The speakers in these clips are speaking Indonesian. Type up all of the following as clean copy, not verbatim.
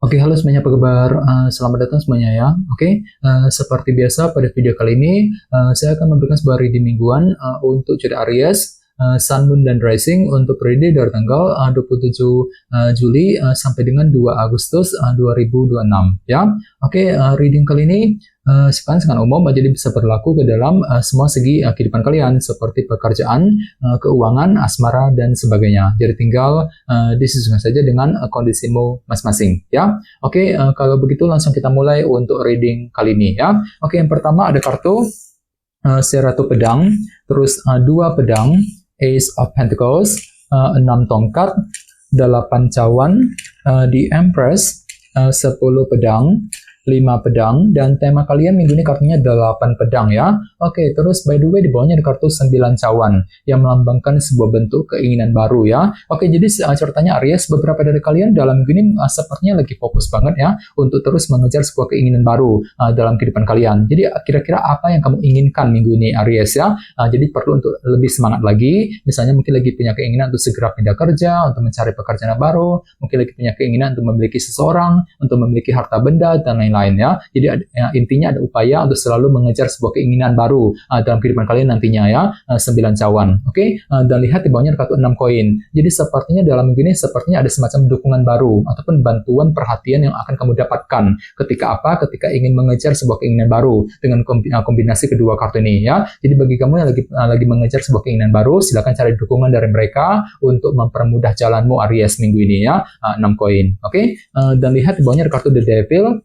Oke, halo semuanya, apa kabar? Selamat datang semuanya ya. Oke, seperti biasa pada video kali ini, saya akan memberikan sebuah reading mingguan untuk zodiak Aries, Sun, Moon, dan Rising untuk periode dari tanggal 27 Juli sampai dengan 2 Agustus 2026 ya. Oke, reading kali ini sangat umum, jadi bisa berlaku ke dalam semua segi kehidupan kalian seperti pekerjaan, keuangan, asmara, dan sebagainya. Jadi tinggal disesuaikan saja dengan kondisimu masing-masing ya. Oke, kalau begitu langsung kita mulai untuk reading kali ini ya. Oke, yang pertama ada kartu Ratu Pedang, terus 2 pedang, Ace of Pentacles, 6 tongkat, 8 cawan, The Empress, 10 pedang, 5 pedang, dan tema kalian minggu ini kartunya 8 pedang ya. Oke, terus by the way di bawahnya ada kartu 9 cawan yang melambangkan sebuah bentuk keinginan baru ya. Oke, jadi ceritanya Aries, beberapa dari kalian dalam minggu ini sepertinya lagi fokus banget ya untuk terus mengejar sebuah keinginan baru dalam kehidupan kalian. Jadi kira-kira apa yang kamu inginkan minggu ini Aries ya. Jadi perlu untuk lebih semangat lagi, misalnya mungkin lagi punya keinginan untuk segera pindah kerja, untuk mencari pekerjaan yang baru, mungkin lagi punya keinginan untuk memiliki seseorang, untuk memiliki harta benda, dan lain-lain ya. Jadi intinya ada upaya untuk selalu mengejar sebuah keinginan baru dalam kehidupan kalian nantinya ya. 9 cawan. Oke, dan lihat di bawahnya ada kartu 6 koin. Jadi sepertinya dalam minggu ini sepertinya ada semacam dukungan baru ataupun bantuan perhatian yang akan kamu dapatkan ketika apa? Ketika ingin mengejar sebuah keinginan baru dengan kombinasi kedua kartu ini ya. Jadi bagi kamu yang lagi mengejar sebuah keinginan baru, silakan cari dukungan dari mereka untuk mempermudah jalanmu Aries minggu ini ya. 6 koin. Oke, dan lihat di bawahnya ada kartu The Devil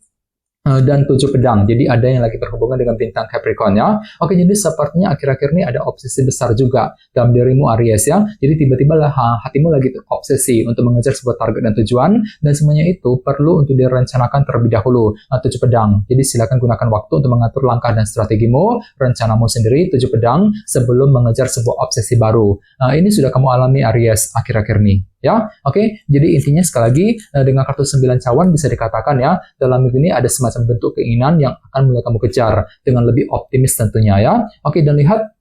dan 7 pedang. Jadi ada yang lagi berhubungan dengan bintang Capricorn ya. Oke, jadi sepertinya akhir-akhir ini ada obsesi besar juga dalam dirimu Aries ya. Jadi tiba-tiba lah hatimu lagi obsesi untuk mengejar sebuah target dan tujuan, dan semuanya itu perlu untuk direncanakan terlebih dahulu. 7 pedang. Jadi silakan gunakan waktu untuk mengatur langkah dan strategimu, rencanamu sendiri 7 pedang sebelum mengejar sebuah obsesi baru. Ini sudah kamu alami Aries akhir-akhir ini. Ya, oke. Jadi intinya sekali lagi dengan kartu 9 cawan bisa dikatakan ya, dalam minggu ini ada semacam bentuk keinginan yang akan mulai kamu kejar dengan lebih optimis tentunya ya. Oke, dan lihat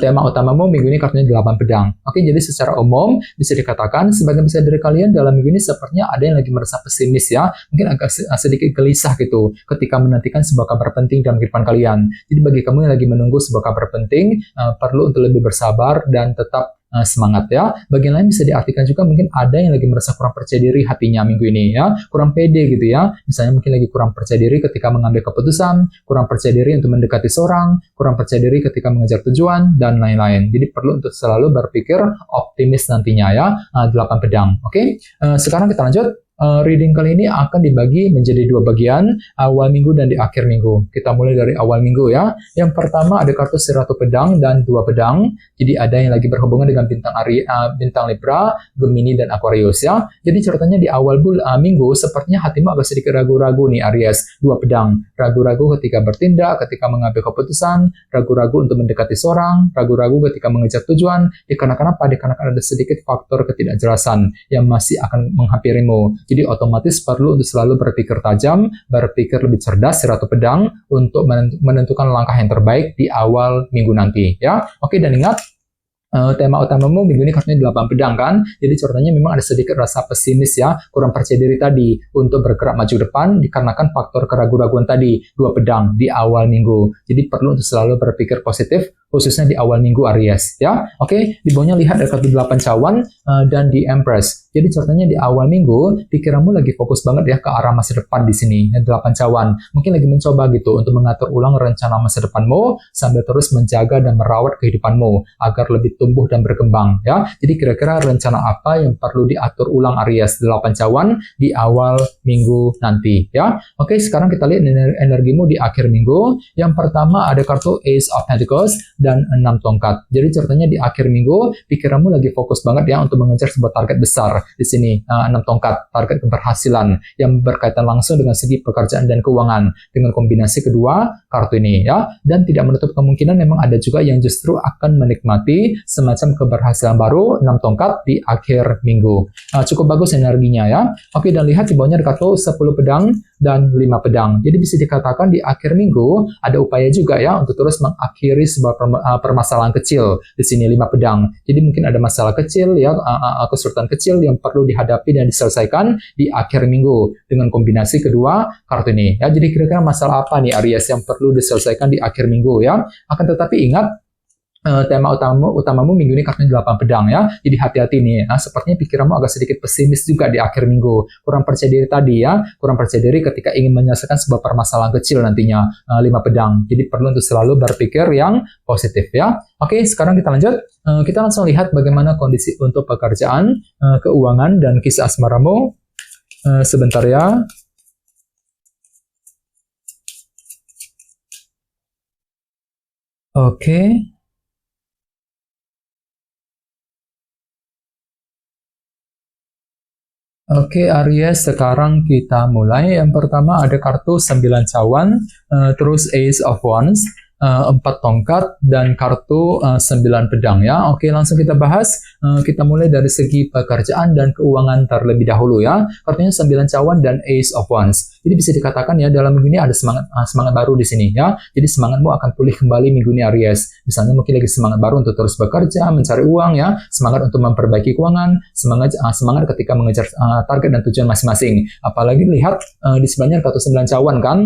tema utamamu minggu ini kartunya 8 pedang. Oke, jadi secara umum bisa dikatakan sebagian besar dari kalian dalam minggu ini sepertinya ada yang lagi merasa pesimis ya, mungkin agak sedikit gelisah gitu ketika menantikan sebuah kabar penting dalam kehidupan kalian. Jadi bagi kamu yang lagi menunggu sebuah kabar penting, perlu untuk lebih bersabar dan tetap semangat ya. Bagian lain bisa diartikan juga mungkin ada yang lagi merasa kurang percaya diri hatinya minggu ini ya, kurang pede gitu ya. Misalnya mungkin lagi kurang percaya diri ketika mengambil keputusan, kurang percaya diri untuk mendekati seorang, kurang percaya diri ketika mengejar tujuan, dan lain-lain. Jadi perlu untuk selalu berpikir optimis nantinya ya. 8 pedang. Oke, sekarang kita lanjut. Reading kali ini akan dibagi menjadi 2 bagian, awal minggu dan di akhir minggu. Kita mulai dari awal minggu ya. Yang pertama ada kartu Ratu Pedang dan 2 pedang. Jadi ada yang lagi berhubungan dengan bintang Libra, Gemini, dan Aquarius ya. Jadi ceritanya di awal minggu sepertinya hatimu agak sedikit ragu-ragu nih Aries. 2 pedang. Ragu-ragu ketika bertindak, ketika mengambil keputusan, ragu-ragu untuk mendekati seorang, ragu-ragu ketika mengejar tujuan. Dikarenakan apa? Dikarenakan ada sedikit faktor ketidakjelasan yang masih akan menghampirimu. Jadi otomatis perlu untuk selalu berpikir tajam, berpikir lebih cerdas Ratu Pedang untuk menentukan langkah yang terbaik di awal minggu nanti ya. Oke, dan ingat tema utamamu minggu ini kartunya 8 pedang kan. Jadi ceritanya memang ada sedikit rasa pesimis ya, kurang percaya diri tadi untuk bergerak maju depan dikarenakan faktor keraguan-raguan tadi. 2 pedang di awal minggu. Jadi perlu untuk selalu berpikir positif khususnya di awal minggu Aries ya. Oke, di bawahnya lihat ada kartu 8 cawan dan di Empress. Jadi ceritanya di awal minggu pikiranmu lagi fokus banget ya ke arah masa depan di sini. 8 cawan. Mungkin lagi mencoba gitu untuk mengatur ulang rencana masa depanmu sambil terus menjaga dan merawat kehidupanmu agar lebih tumbuh dan berkembang ya. Jadi kira-kira rencana apa yang perlu diatur ulang Aries 8 cawan di awal minggu nanti ya. Oke, sekarang kita lihat energimu di akhir minggu. Yang pertama ada kartu Ace of Pentacles dan 6 tongkat. Jadi ceritanya di akhir minggu pikiranmu lagi fokus banget ya untuk mengejar sebuah target besar. Di sini 6 tongkat, target keberhasilan yang berkaitan langsung dengan segi pekerjaan dan keuangan dengan kombinasi kedua kartu ini ya. Dan tidak menutup kemungkinan memang ada juga yang justru akan menikmati semacam keberhasilan baru 6 tongkat di akhir minggu. Cukup bagus energinya ya. Oke, dan lihat di bawahnya ada kartu 10 pedang dan 5 pedang. Jadi bisa dikatakan di akhir minggu ada upaya juga ya untuk terus mengakhiri sebuah permasalahan kecil. Di sini 5 pedang. Jadi mungkin ada masalah kecil ya, kesulitan kecil yang perlu dihadapi dan diselesaikan di akhir minggu dengan kombinasi kedua kartu ini. Ya, jadi kira-kira masalah apa nih Aries yang perlu diselesaikan di akhir minggu ya. Akan tetapi ingat tema utamamu minggu ini kartunya 8 pedang ya. Jadi hati-hati nih. Nah, sepertinya pikiranmu agak sedikit pesimis juga di akhir minggu. Kurang percaya diri tadi ya. Kurang percaya diri ketika ingin menyelesaikan sebuah permasalahan kecil nantinya. 5 pedang. Jadi perlu untuk selalu berpikir yang positif ya. Oke, sekarang kita lanjut. Kita langsung lihat bagaimana kondisi untuk pekerjaan, keuangan, dan kisah asmaramu. Sebentar ya. Oke. Oke, Aries, sekarang kita mulai. Yang pertama ada kartu 9 cawan, terus Ace of Wands, 4 tongkat, dan kartu 9 pedang ya. Oke, langsung kita bahas. Kita mulai dari segi pekerjaan dan keuangan terlebih dahulu ya. Kartunya 9 cawan dan Ace of Wands. Jadi bisa dikatakan ya dalam minggu ini ada semangat baru di sini ya. Jadi semangatmu akan pulih kembali minggu ini Aries. Misalnya mungkin lagi semangat baru untuk terus bekerja, mencari uang ya, semangat untuk memperbaiki keuangan, semangat ketika mengejar target dan tujuan masing-masing. Apalagi lihat di sebelahnya kartu 9 cawan kan.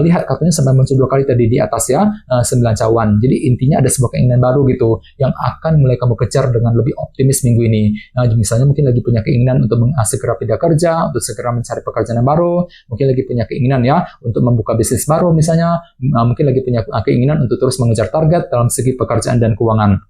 Lihat kartunya sampai muncul 2 kali tadi di atas ya, 9 cawan. Jadi intinya ada sebuah keinginan baru gitu yang akan mulai kamu kejar dengan lebih optimis minggu ini. Misalnya mungkin lagi punya keinginan untuk segera pindah kerja, untuk segera mencari pekerjaan yang baru, mungkin lagi punya keinginan ya untuk membuka bisnis baru misalnya, mungkin lagi punya keinginan untuk terus mengejar target dalam segi pekerjaan dan keuangan.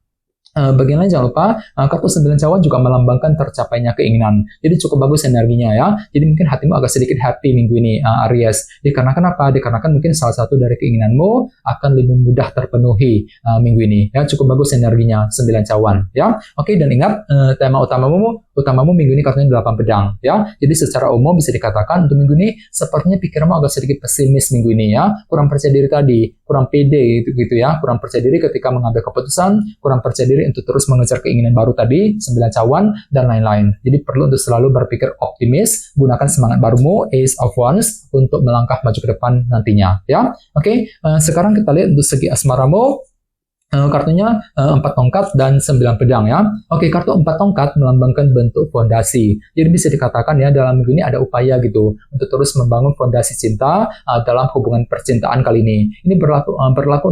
Bagian lain jangan lupa kartu 9 cawan juga melambangkan tercapainya keinginan. Jadi cukup bagus energinya ya. Jadi mungkin hatimu agak sedikit happy minggu ini Aries. Dikarenakan apa? Dikarenakan mungkin salah satu dari keinginanmu akan lebih mudah terpenuhi minggu ini. Ya, cukup bagus energinya 9 cawan ya. Oke, dan ingat tema utamamu minggu ini kartunya 8 pedang ya. Jadi secara umum bisa dikatakan untuk minggu ini sepertinya pikiranmu agak sedikit pesimis minggu ini ya. Kurang percaya diri tadi, kurang pede gitu ya. Kurang percaya diri ketika mengambil keputusan, kurang percaya diri untuk terus mengejar keinginan baru tadi, 9 cawan, dan lain-lain. Jadi perlu untuk selalu berpikir optimis, gunakan semangat barumu, Ace of Wands, untuk melangkah maju ke depan nantinya. Ya, oke. Sekarang kita lihat untuk segi asmaramu. Kartunya 4 tongkat dan 9 pedang ya. Oke, kartu 4 tongkat melambangkan bentuk fondasi. Jadi bisa dikatakan ya dalam minggu ini ada upaya gitu untuk terus membangun fondasi cinta dalam hubungan percintaan kali ini. Ini berlaku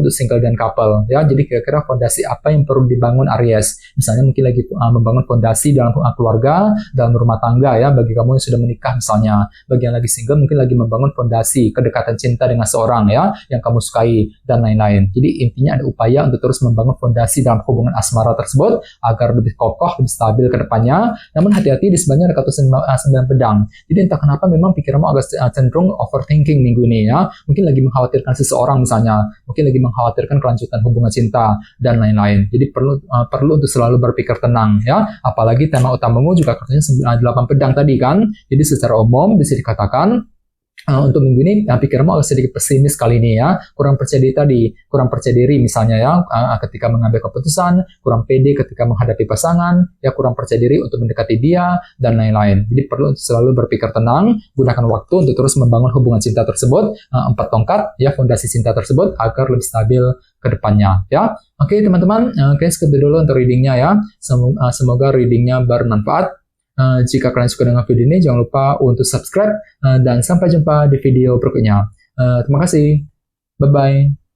untuk single dan couple ya. Jadi kira-kira fondasi apa yang perlu dibangun Aries? Misalnya mungkin lagi membangun fondasi dalam keluarga, dalam rumah tangga ya, bagi kamu yang sudah menikah misalnya. Bagi yang lagi single mungkin lagi membangun fondasi kedekatan cinta dengan seorang ya yang kamu sukai dan lain-lain. Jadi intinya ada upaya untuk terus membangun fondasi dalam hubungan asmara tersebut agar lebih kokoh, lebih stabil ke depannya. Namun hati-hati di sebelahnya ada kartu 9 pedang. Jadi entah kenapa memang pikiranmu agak cenderung overthinking minggu ini ya. Mungkin lagi mengkhawatirkan seseorang misalnya, mungkin lagi mengkhawatirkan kelanjutan hubungan cinta dan lain-lain. Jadi perlu untuk selalu berpikir tenang ya. Apalagi tema utamamu juga kartunya 8 pedang tadi kan. Jadi secara umum bisa dikatakan untuk minggu ini pikiranmu agak sedikit pesimis kali ini ya, kurang percaya diri tadi, kurang percaya diri misalnya ya ketika mengambil keputusan, kurang pede ketika menghadapi pasangan, ya kurang percaya diri untuk mendekati dia dan lain-lain. Jadi perlu selalu berpikir tenang, gunakan waktu untuk terus membangun hubungan cinta tersebut, 4 tongkat ya, fondasi cinta tersebut agar lebih stabil ke depannya ya. Oke teman-teman, segitu dulu untuk readingnya ya. Semoga readingnya bermanfaat. Jika kalian suka dengan video ini, jangan lupa untuk subscribe dan sampai jumpa di video berikutnya. Terima kasih. Bye-bye.